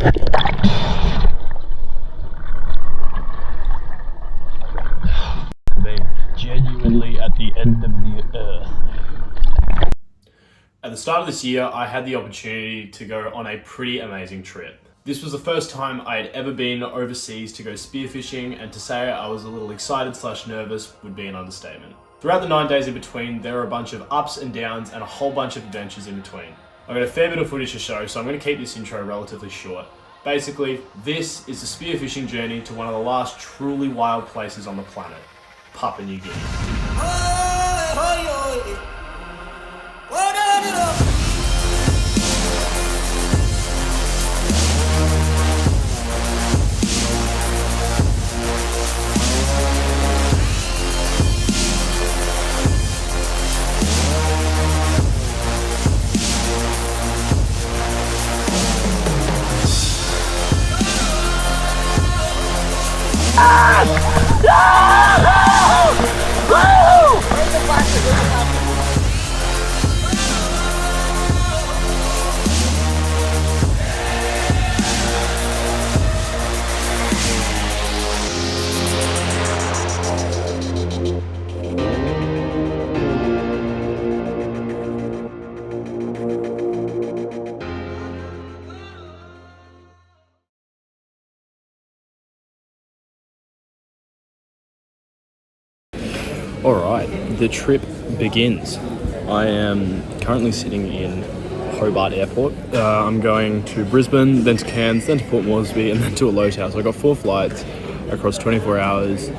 Been genuinely at the end of the earth. At the start of this year, I had the opportunity to go on a pretty amazing trip. This was the first time I had ever been overseas to go spearfishing, and to say I was a little excited / nervous would be an understatement. Throughout the 9 days in between, there were a bunch of ups and downs and a whole bunch of adventures in between. I've got a fair bit of footage to show, so I'm going to keep this intro relatively short. Basically, this is the spearfishing journey to one of the last truly wild places on the planet, Papua New Guinea. Alright, the trip begins. I am currently sitting in Hobart Airport. I'm going to Brisbane, then to Cairns, then to Port Moresby, and then to Aloha. So I got 4 flights across 24 hours.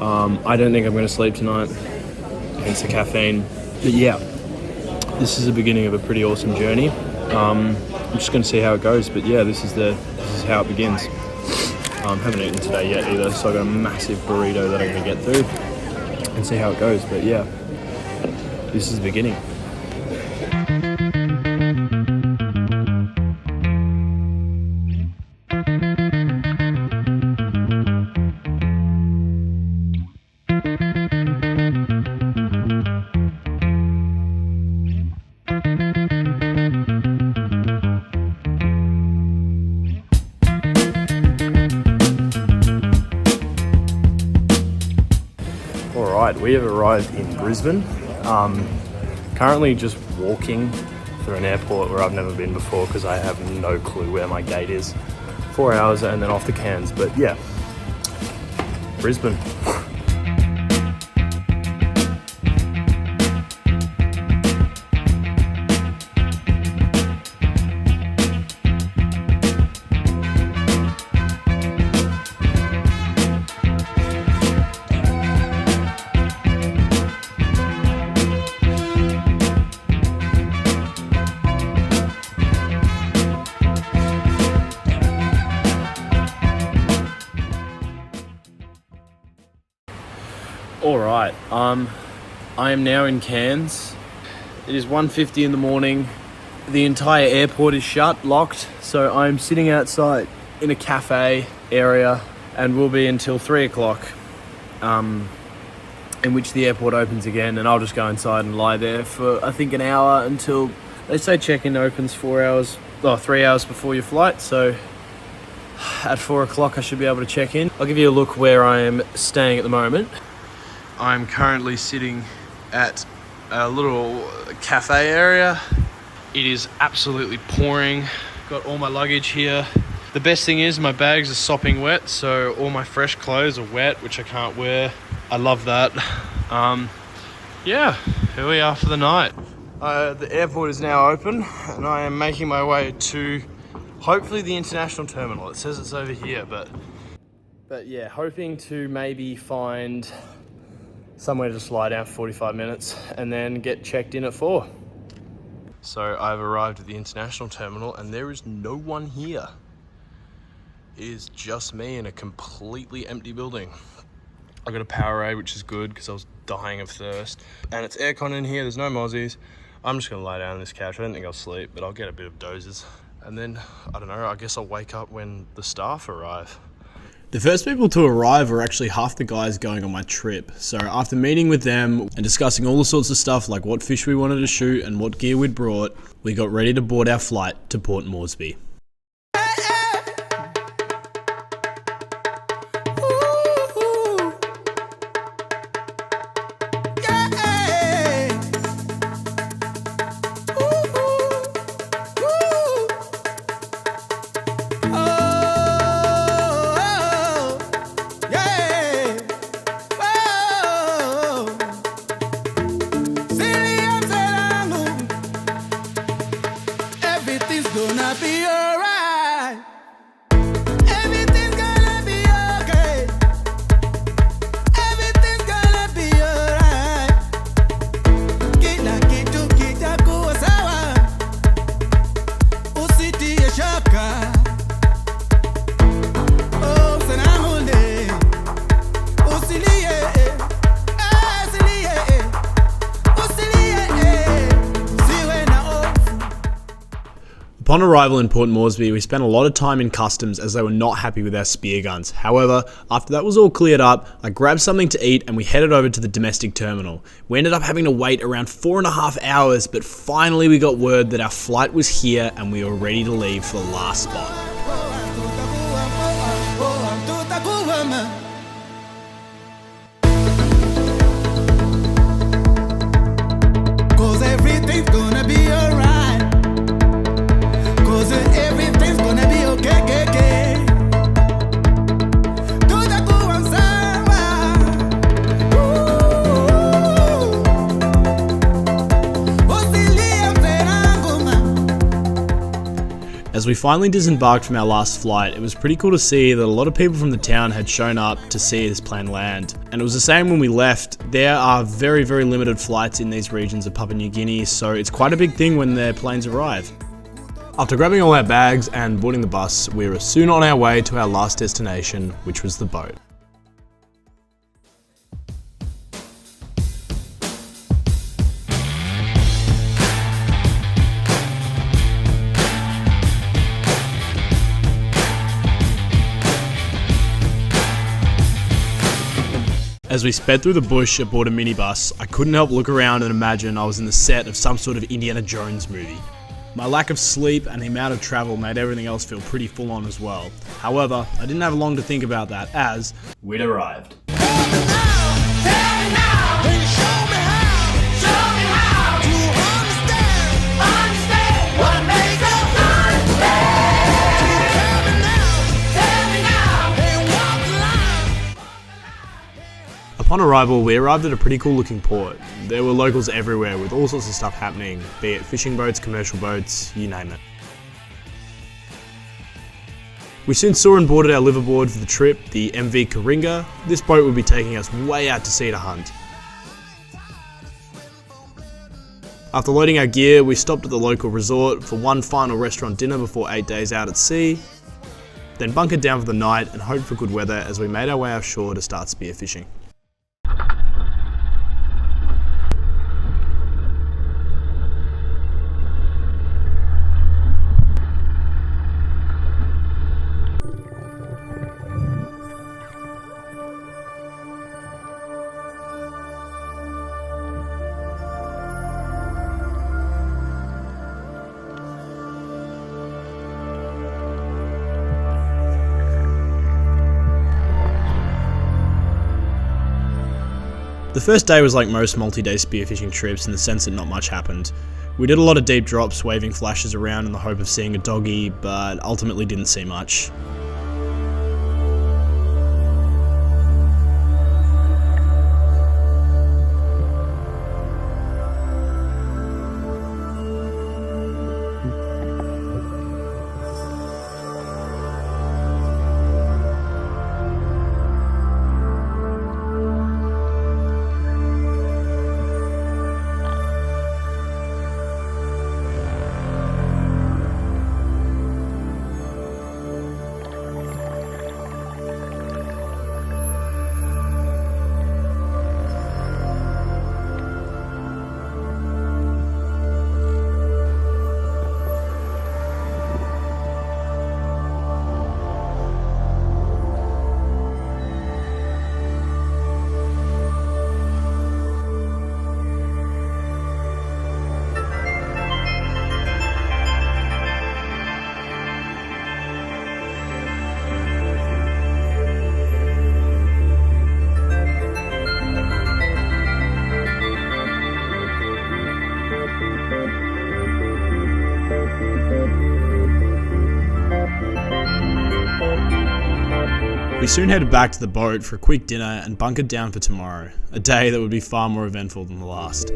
I don't think I'm going to sleep tonight, hence the caffeine. But yeah, this is the beginning of a pretty awesome journey. I'm just going to see how it goes. But yeah, this is how it begins. Haven't eaten today yet either, so I've got a massive burrito that I'm going to get through and see how it goes. But yeah, this is the beginning. We have arrived in Brisbane. Currently just walking through an airport where I've never been before because I have no clue where my gate is. 4 hours and then off to Cairns, but yeah, Brisbane. Alright, I am now in Cairns. It is 1:50 in the morning. The entire airport is shut, locked, so I'm sitting outside in a cafe area and will be until 3 o'clock, in which the airport opens again, and I'll just go inside and lie there for I think an hour until they say check-in opens 3 hours before your flight, so at 4 o'clock I should be able to check in. I'll give you a look where I am staying at the moment. I'm currently sitting at a little cafe area. It is absolutely pouring. Got all my luggage here. The best thing is my bags are sopping wet, so all my fresh clothes are wet, which I can't wear. I love that. Yeah, here we are for the night. The airport is now open and I am making my way to hopefully the international terminal. It says it's over here, but yeah, hoping to maybe find somewhere to just lie down for 45 minutes and then get checked in at 4. So I've arrived at the international terminal and there is no one here. It is just me in a completely empty building. I got a Powerade, which is good because I was dying of thirst. And it's aircon in here, there's no mozzies. I'm just gonna lie down on this couch. I don't think I'll sleep, but I'll get a bit of dozes. And then, I don't know, I guess I'll wake up when the staff arrive. The first people to arrive were actually half the guys going on my trip. So after meeting with them and discussing all the sorts of stuff like what fish we wanted to shoot and what gear we'd brought, we got ready to board our flight to Port Moresby. Upon arrival in Port Moresby, we spent a lot of time in customs as they were not happy with our spear guns. However, after that was all cleared up, I grabbed something to eat and we headed over to the domestic terminal. We ended up having to wait around 4.5 hours, but finally we got word that our flight was here and we were ready to leave for the last spot. As we finally disembarked from our last flight, it was pretty cool to see that a lot of people from the town had shown up to see this plane land. And it was the same when we left. There are very, very limited flights in these regions of Papua New Guinea, so it's quite a big thing when their planes arrive. After grabbing all our bags and boarding the bus, we were soon on our way to our last destination, which was the boat. As we sped through the bush aboard a minibus, I couldn't help look around and imagine I was in the set of some sort of Indiana Jones movie. My lack of sleep and the amount of travel made everything else feel pretty full on as well. However, I didn't have long to think about that as we'd arrived. Upon arrival, we arrived at a pretty cool looking port. There were locals everywhere with all sorts of stuff happening, be it fishing boats, commercial boats, you name it. We soon saw and boarded our liveaboard for the trip, the MV Karinga. This boat would be taking us way out to sea to hunt. After loading our gear, we stopped at the local resort for one final restaurant dinner before 8 days out at sea, then bunkered down for the night and hoped for good weather as we made our way offshore to start spearfishing. The first day was like most multi-day spearfishing trips in the sense that not much happened. We did a lot of deep drops, waving flashes around in the hope of seeing a doggy, but ultimately didn't see much. We soon headed back to the boat for a quick dinner and bunkered down for tomorrow, a day that would be far more eventful than the last.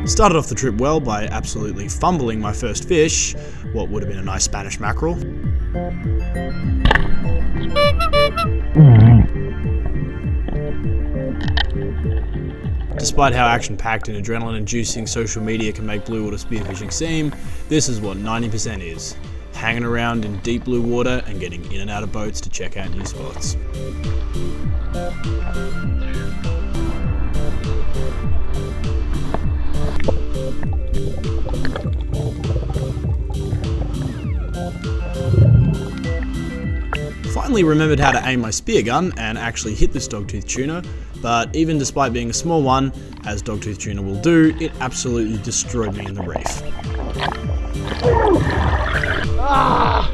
Started off the trip well by absolutely fumbling my first fish, what would have been a nice Spanish mackerel. despite how action-packed and adrenaline-inducing social media can make blue water spearfishing seem, this is what 90% is. Hanging around in deep blue water and getting in and out of boats to check out new spots. Finally remembered how to aim my spear gun and actually hit this dogtooth tuna, but even despite being a small one, as dogtooth tuna will do, it absolutely destroyed me in the reef. Ah!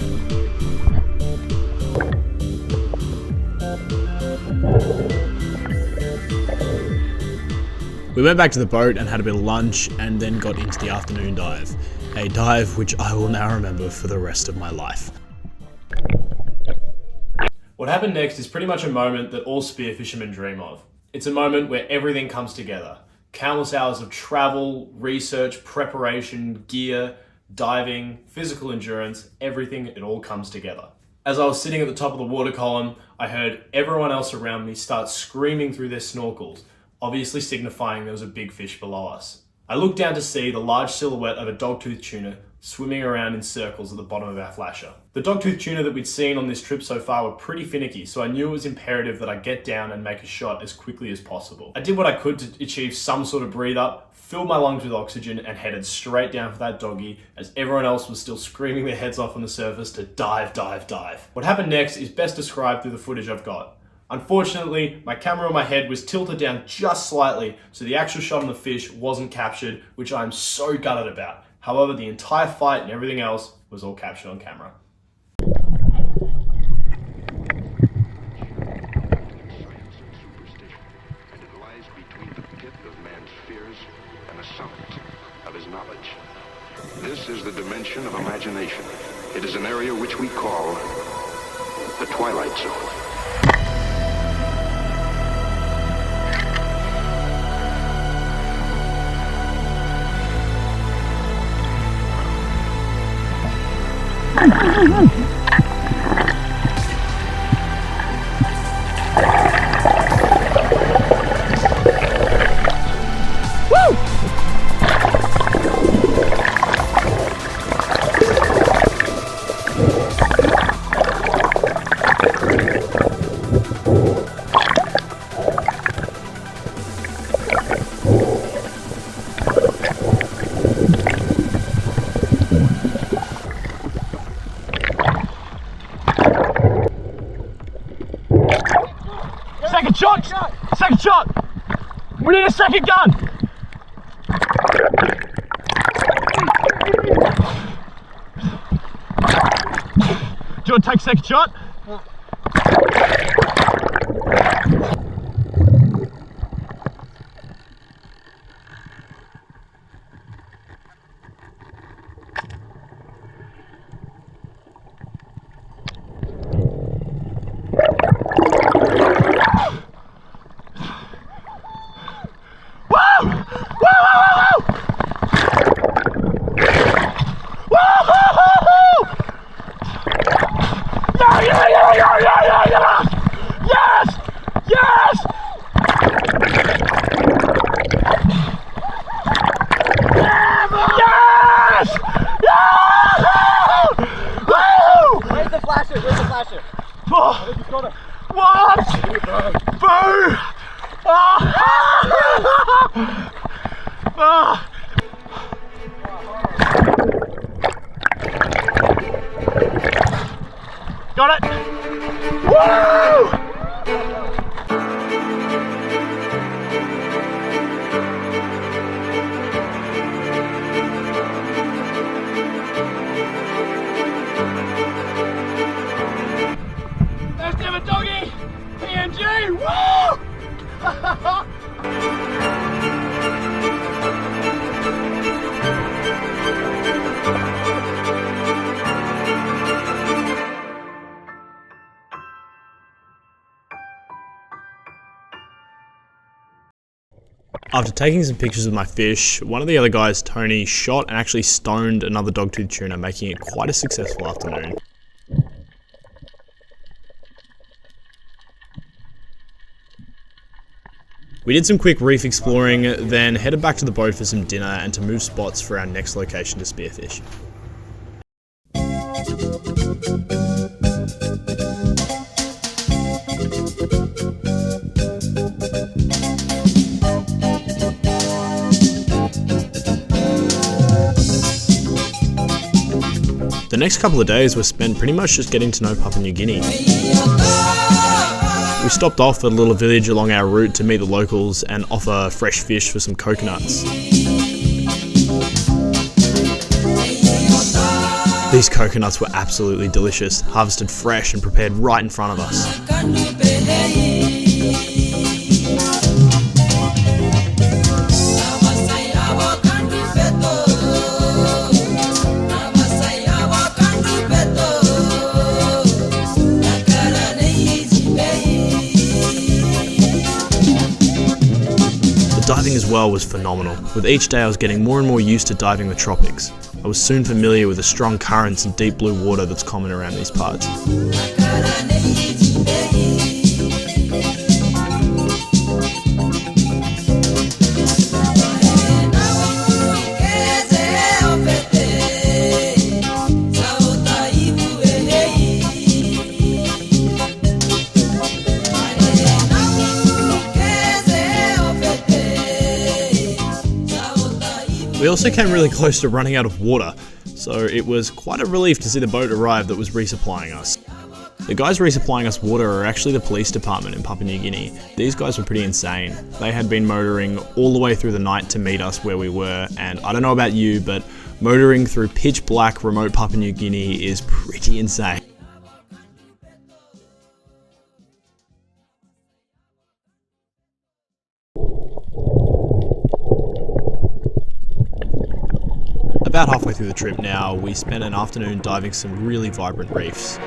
We went back to the boat and had a bit of lunch and then got into the afternoon dive. A dive which I will now remember for the rest of my life. What happened next is pretty much a moment that all spear fishermen dream of. It's a moment where everything comes together. Countless hours of travel, research, preparation, gear, diving, physical endurance, everything, it all comes together. As I was sitting at the top of the water column, I heard everyone else around me start screaming through their snorkels, obviously signifying there was a big fish below us. I looked down to see the large silhouette of a dogtooth tuna swimming around in circles at the bottom of our flasher. The dogtooth tuna that we'd seen on this trip so far were pretty finicky, so I knew it was imperative that I get down and make a shot as quickly as possible. I did what I could to achieve some sort of breathe up, filled my lungs with oxygen, and headed straight down for that doggy as everyone else was still screaming their heads off on the surface to dive, dive, dive. What happened next is best described through the footage I've got. Unfortunately, my camera on my head was tilted down just slightly, so the actual shot on the fish wasn't captured, which I'm so gutted about. However, the entire fight and everything else was all captured on camera. This is the dimension of imagination. It is an area which we call the Twilight Zone. Second shot! Second shot! We need a second gun! Do you want to take second shot? Yes! Yes! Yes! Where's the flasher? Where's the flasher? Oh. What? Boo! Oh. Got it! Woo! First ever doggy! PNG! Woo! After taking some pictures of my fish, one of the other guys, Tony, shot and actually stoned another dogtooth tuna, making it quite a successful afternoon. We We did some quick reef exploring, then headed back to the boat for some dinner and to move spots for our next location to spearfish. The next couple of days were spent pretty much just getting to know Papua New Guinea. We stopped off at a little village along our route to meet the locals and offer fresh fish for some coconuts. These coconuts were absolutely delicious, harvested fresh and prepared right in front of us. Diving as well was phenomenal. With each day I was getting more and more used to diving the tropics. I was soon familiar with the strong currents and deep blue water that's common around these parts. We also came really close to running out of water, so it was quite a relief to see the boat arrive that was resupplying us. The guys resupplying us water are actually the police department in Papua New Guinea. These guys were pretty insane. They had been motoring all the way through the night to meet us where we were, and I don't know about you, but motoring through pitch black remote Papua New Guinea is pretty insane. About halfway through the trip now, we spent an afternoon diving some really vibrant reefs.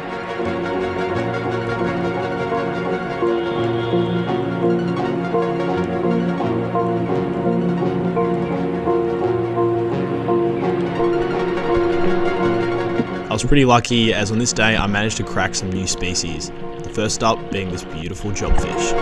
I was pretty lucky, as on this day I managed to crack some new species. The first up being this beautiful jobfish.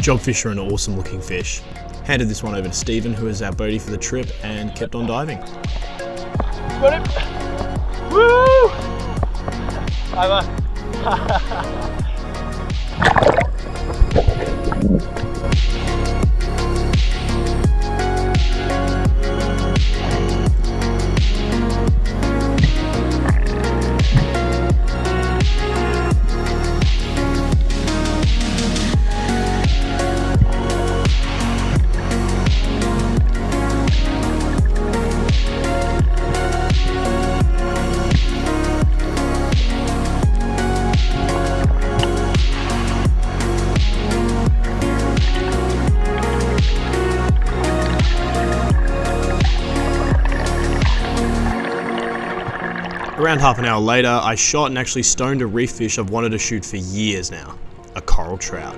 Jobfish are an awesome looking fish. Handed this one over to Stephen, who is our boatie for the trip, and kept on diving. Got it! Woo! Over. Around half an hour later, I shot and actually stoned a reef fish I've wanted to shoot for years now, a coral trout.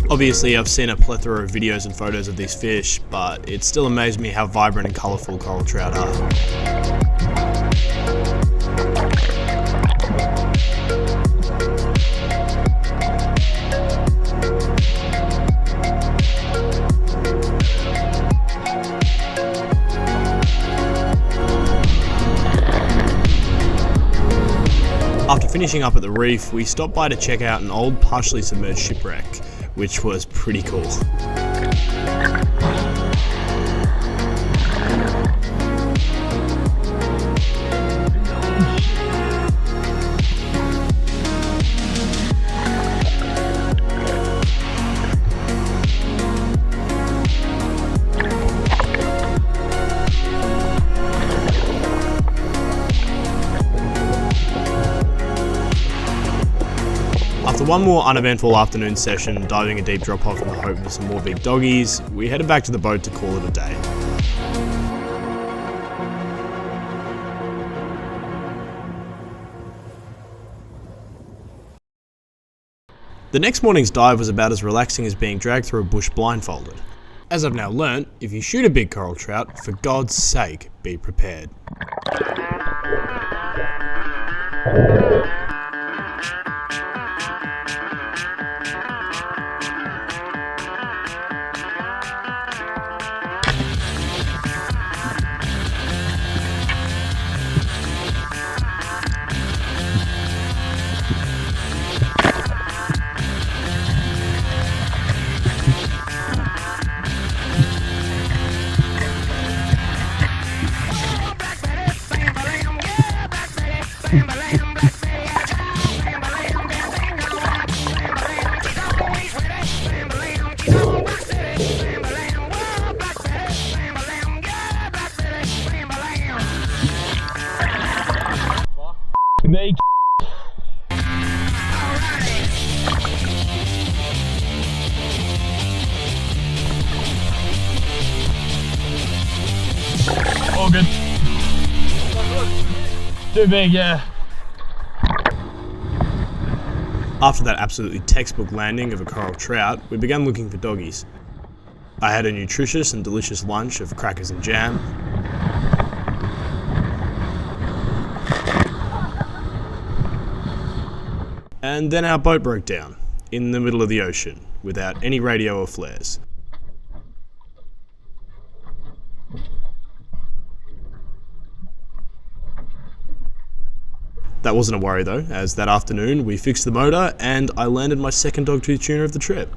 Obviously, I've seen a plethora of videos and photos of these fish, but it still amazed me how vibrant and colourful coral trout are. finishing up at the reef, we stopped by to check out an old partially submerged shipwreck, which was pretty cool. After one more uneventful afternoon session, diving a deep drop off in the hope of some more big doggies, we headed back to the boat to call it a day. The next morning's dive was about as relaxing as being dragged through a bush blindfolded. As I've now learnt, if you shoot a big coral trout, for God's sake, be prepared. Me. All good. Too big, yeah. After that absolutely textbook landing of a coral trout, we began looking for doggies. I had a nutritious and delicious lunch of crackers and jam. And then our boat broke down, in the middle of the ocean, without any radio or flares. That wasn't a worry though, as that afternoon we fixed the motor and I landed my second dogtooth tuna of the trip.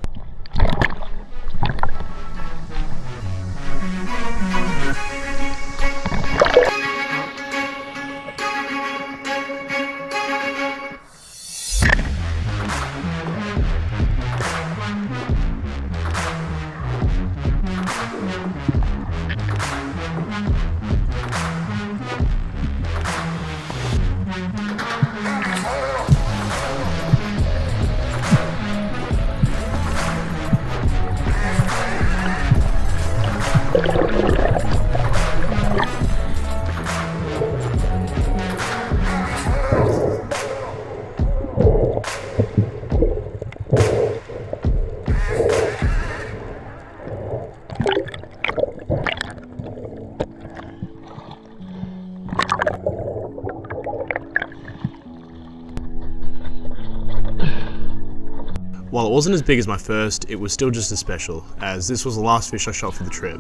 While it wasn't as big as my first, it was still just as special, as this was the last fish I shot for the trip.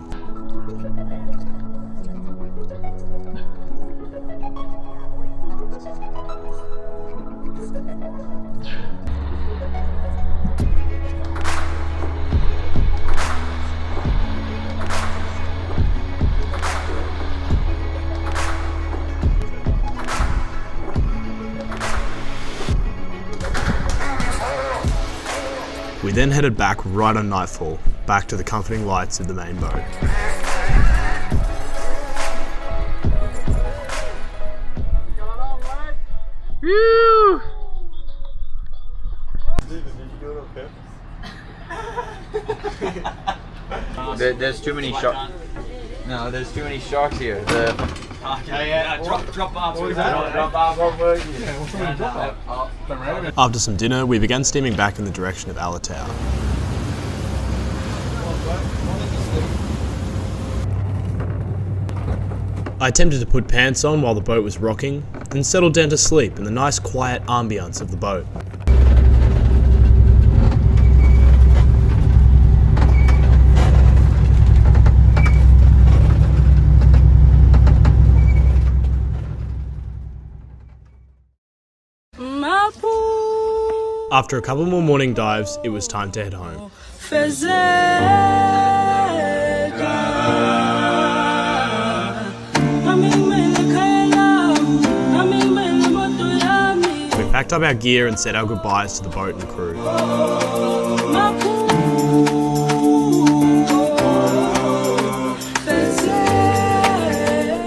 We then headed back right on nightfall, back to the comforting lights of the main boat. Woo! There's too many sharks. No, there's too many sharks here. Okay, yeah. Drop bar. After some dinner, we began steaming back in the direction of Alatau. I attempted to put pants on while the boat was rocking, then settled down to sleep in the nice quiet ambience of the boat. My After a couple more morning dives, it was time to head home. We packed up our gear and said our goodbyes to the boat and crew.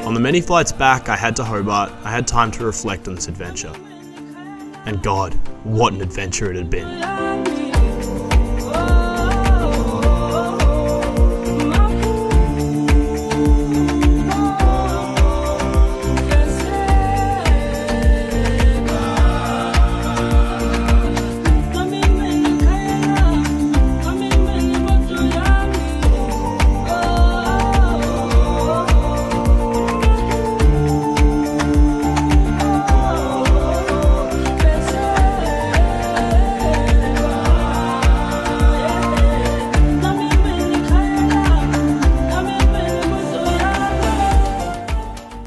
On the many flights back I had to Hobart, I had time to reflect on this adventure. And God, what an adventure it had been.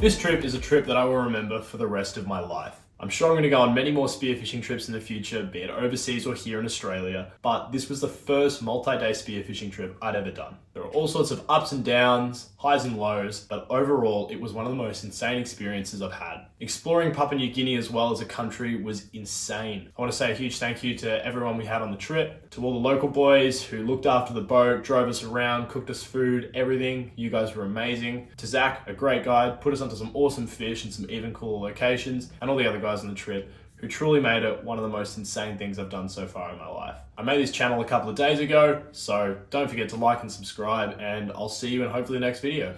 This trip is a trip that I will remember for the rest of my life. I'm sure I'm going to go on many more spearfishing trips in the future, be it overseas or here in Australia, but this was the first multi-day spearfishing trip I'd ever done. There were all sorts of ups and downs, highs and lows, but overall it was one of the most insane experiences I've had. Exploring Papua New Guinea as well as a country was insane. I want to say a huge thank you to everyone we had on the trip, to all the local boys who looked after the boat, drove us around, cooked us food, everything. You guys were amazing. To Zach, a great guide, put us onto some awesome fish and some even cooler locations, and all the other guys on the trip who truly made it one of the most insane things I've done so far in my life. I made this channel a couple of days ago, so don't forget to like and subscribe, and I'll see you in hopefully the next video.